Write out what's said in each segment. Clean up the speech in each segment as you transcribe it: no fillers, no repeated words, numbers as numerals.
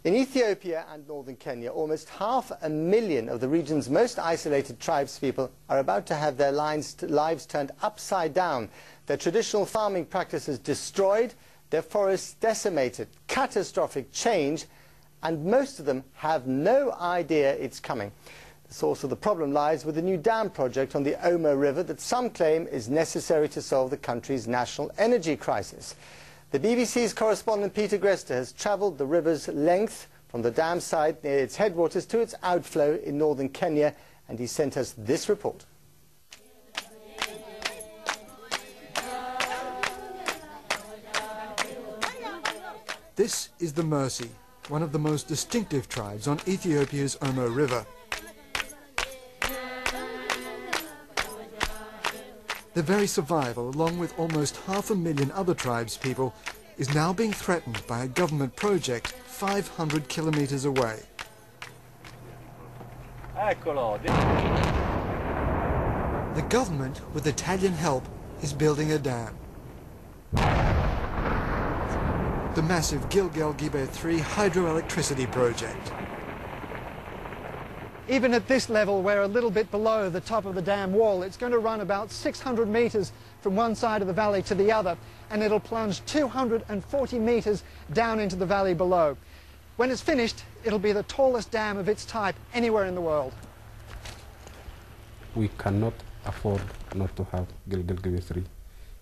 In Ethiopia and northern Kenya, almost 500,000 of the region's most isolated tribespeople are about to have their lives turned upside down, their traditional farming practices destroyed, their forests decimated, catastrophic change, and most of them have no idea it's coming. The source of the problem lies with the new dam project on the Omo River that some claim is necessary to solve the country's national energy crisis. The BBC's correspondent Peter Grester has travelled the river's length from the dam site near its headwaters to its outflow in northern Kenya, and he sent us this report. This is the Mercy, one of the most distinctive tribes on Ethiopia's Omo River. Their very survival, along with almost 500,000 other tribespeople, is now being threatened by a government project 500 kilometers away. The government, with Italian help, is building a dam. The massive Gilgel-Gibe 3 hydroelectricity project. Even at this level, we're a little bit below the top of the dam wall. It's going to run about 600 metres from one side of the valley to the other, and it'll plunge 240 metres down into the valley below. When it's finished, it'll be the tallest dam of its type anywhere in the world. We cannot afford not to have Gilgel-Gibe 3.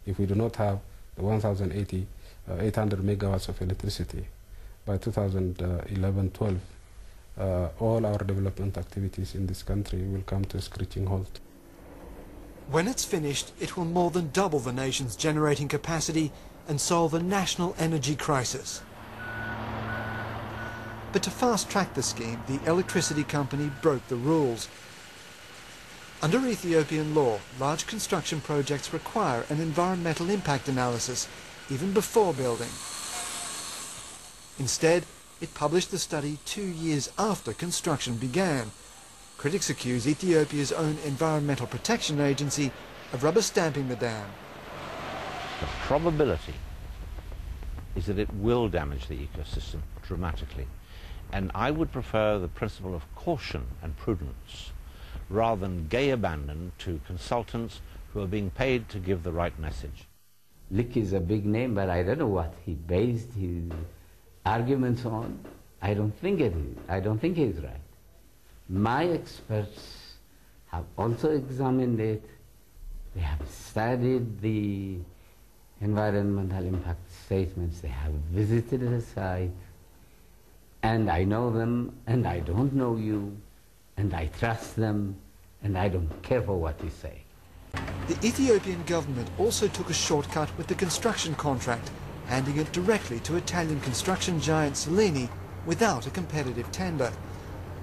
If we do not have the 800 megawatts of electricity by 2011-12, all our development activities in this country will come to a screeching halt. When it's finished, it will more than double the nation's generating capacity and solve a national energy crisis. But to fast-track the scheme, the electricity company broke the rules. Under Ethiopian law, large construction projects require an environmental impact analysis even before building. Instead, it published the study 2 years after construction began. Critics accuse Ethiopia's own Environmental Protection Agency of rubber-stamping the dam. The probability is that it will damage the ecosystem dramatically, and I would prefer the principle of caution and prudence rather than gay abandon to consultants who are being paid to give the right message. Lick is a big name, but I don't know what he based his arguments on. I don't think he's right. My experts have also examined it. They have studied the environmental impact statements. They have visited the site. And I know them, and I don't know you, and I trust them, and I don't care for what you say. The Ethiopian government also took a shortcut with the construction contract, handing it directly to Italian construction giant Cellini without a competitive tender.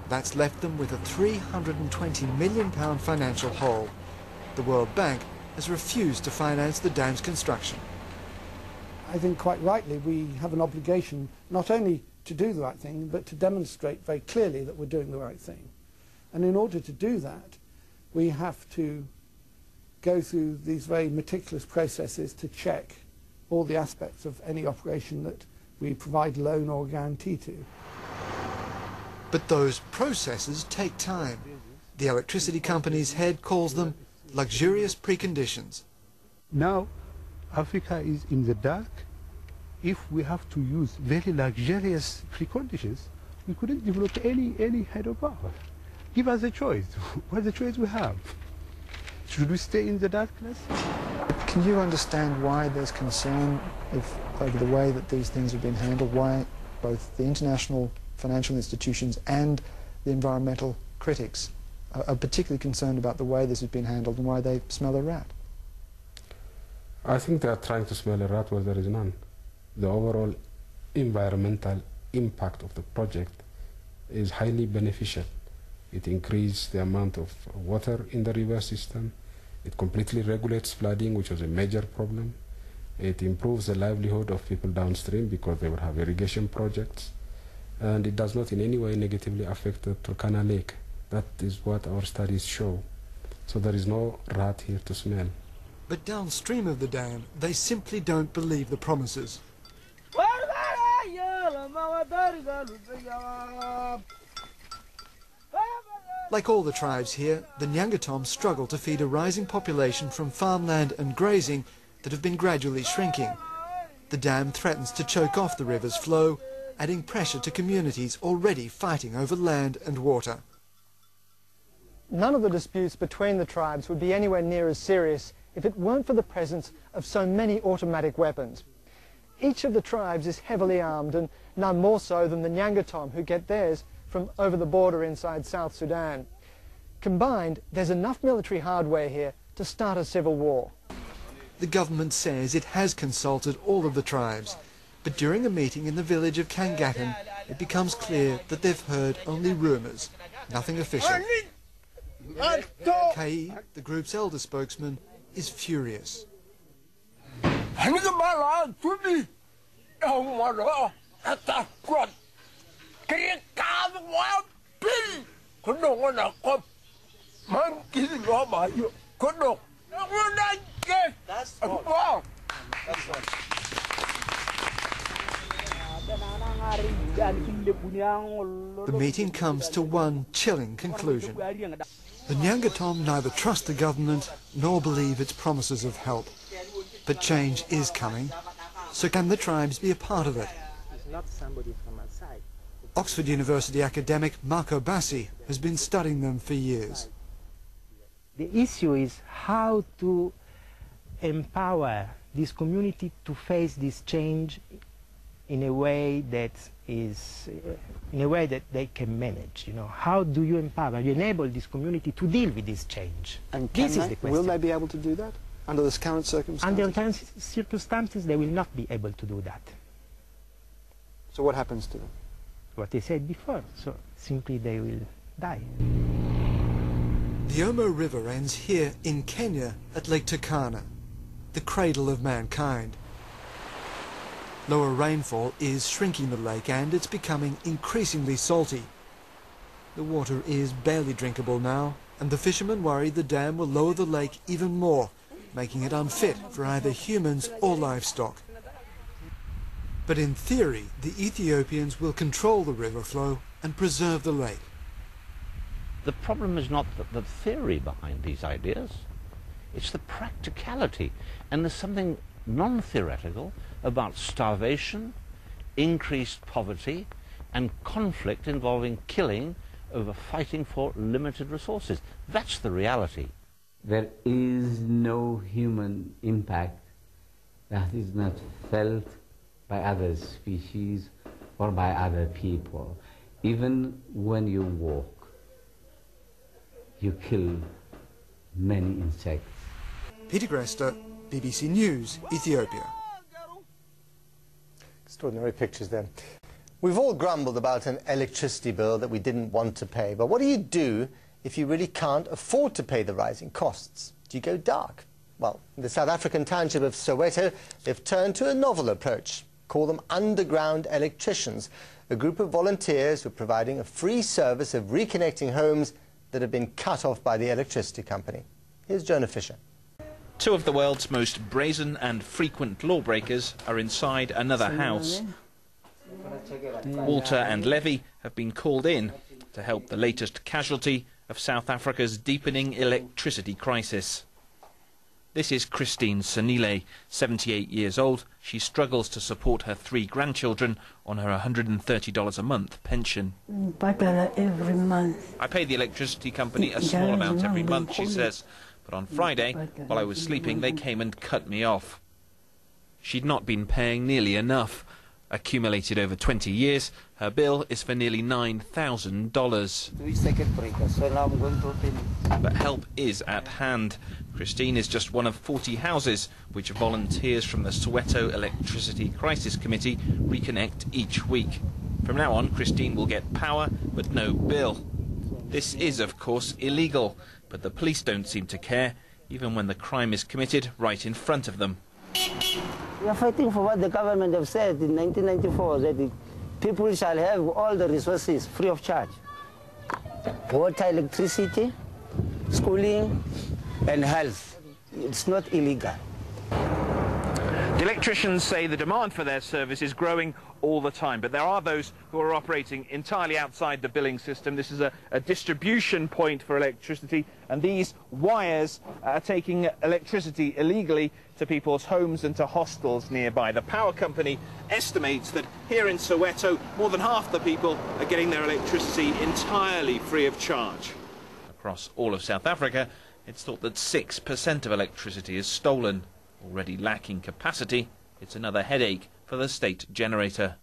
That's left them with a £320 million financial hole. The World Bank has refused to finance the dam's construction. I think quite rightly we have an obligation not only to do the right thing, but to demonstrate very clearly that we're doing the right thing. And in order to do that, we have to go through these very meticulous processes to check all the aspects of any operation that we provide loan or guarantee to. But those processes take time. The electricity company's head calls them luxurious preconditions. Now, Africa is in the dark. If we have to use very luxurious preconditions, we couldn't develop any hydropower. Give us a choice. What's the choice we have? Should we stay in the darkness? Can you understand why there's concern over the way that these things have been handled, why both the international financial institutions and the environmental critics are particularly concerned about the way this has been handled and why they smell a rat? I think they are trying to smell a rat where there is none. The overall environmental impact of the project is highly beneficial. It increases the amount of water in the river system. It completely regulates flooding, which was a major problem. It improves the livelihood of people downstream because they would have irrigation projects. And it does not in any way negatively affect the Turkana Lake. That is what our studies show. So there is no rat here to smell. But downstream of the dam, they simply don't believe the promises. Like all the tribes here, the Nyangatom struggle to feed a rising population from farmland and grazing that have been gradually shrinking. The dam threatens to choke off the river's flow, adding pressure to communities already fighting over land and water. None of the disputes between the tribes would be anywhere near as serious if it weren't for the presence of so many automatic weapons. Each of the tribes is heavily armed, and none more so than the Nyangatom, who get theirs from over the border inside South Sudan. Combined, there's enough military hardware here to start a civil war. The government says it has consulted all of the tribes, but during a meeting in the village of Kangatan, it becomes clear that they've heard only rumours, nothing official. Kai, the group's elder spokesman, is furious. The meeting comes to one chilling conclusion. The Nyangatom neither trust the government nor believe its promises of help. But change is coming, so can the tribes be a part of it? Oxford University academic Marco Bassi has been studying them for years. The issue is how to empower this community to face this change in a way that they can manage. You know, how do you empower, you enable this community to deal with this change? And this is the question. will they be able to do that under this current circumstances? Under the current circumstances, they will not be able to do that. So what happens to them? What they said before, so simply they will die. The Omo River ends here in Kenya at Lake Turkana, the cradle of mankind. Lower rainfall is shrinking the lake and it's becoming increasingly salty. The water is barely drinkable now, and the fishermen worry the dam will lower the lake even more, making it unfit for either humans or livestock. But in theory, the Ethiopians will control the river flow and preserve the lake. The problem is not the theory behind these ideas, it's the practicality. And there's something non-theoretical about starvation, increased poverty, and conflict involving killing over fighting for limited resources. That's the reality. There is no human impact that is not felt by other species or by other people. Even when you walk, you kill many insects. Peter Grester, BBC News, Ethiopia. Extraordinary pictures there. We've all grumbled about an electricity bill that we didn't want to pay, but what do you do if you really can't afford to pay the rising costs? Do you go dark? Well, in the South African township of Soweto, they've turned to a novel approach. Call them underground electricians, a group of volunteers who are providing a free service of reconnecting homes that have been cut off by the electricity company. Here's Jonah Fisher. Two of the world's most brazen and frequent lawbreakers are inside another house. Walter and Levy have been called in to help the latest casualty of South Africa's deepening electricity crisis. This is Christine Sanile, 78 years old. She struggles to support her 3 grandchildren on her $130 a month pension. Every month. I pay the electricity company a small amount every month, she says, but on Friday, while I was sleeping, they came and cut me off. She'd not been paying nearly enough. Accumulated over 20 years, her bill is for nearly $9,000. 3 circuit breakers, so now I'm going to open it. But help is at hand. Christine is just one of 40 houses which volunteers from the Soweto Electricity Crisis Committee reconnect each week. From now on, Christine will get power but no bill. This is, of course, illegal, but the police don't seem to care, even when the crime is committed right in front of them. We are fighting for what the government have said in 1994, that the people shall have all the resources free of charge. Water, electricity, schooling, and health. It's not illegal. The electricians say the demand for their service is growing all the time, but there are those who are operating entirely outside the billing system. This is a distribution point for electricity, and these wires are taking electricity illegally to people's homes and to hostels nearby. The power company estimates that here in Soweto, more than half the people are getting their electricity entirely free of charge. Across all of South Africa, it's thought that 6% of electricity is stolen. Already lacking capacity, it's another headache for the state generator.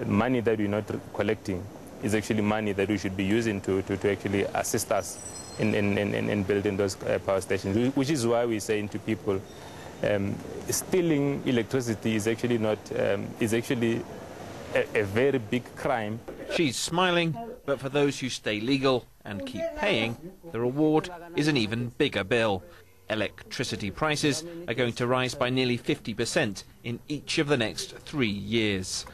Money that we're not collecting is actually money that we should be using to actually assist us in building those power stations, which is why we're saying to people, stealing electricity is actually not, is actually a very big crime. She's smiling, but for those who stay legal and keep paying, the reward is an even bigger bill. Electricity prices are going to rise by nearly 50% in each of the next 3 years.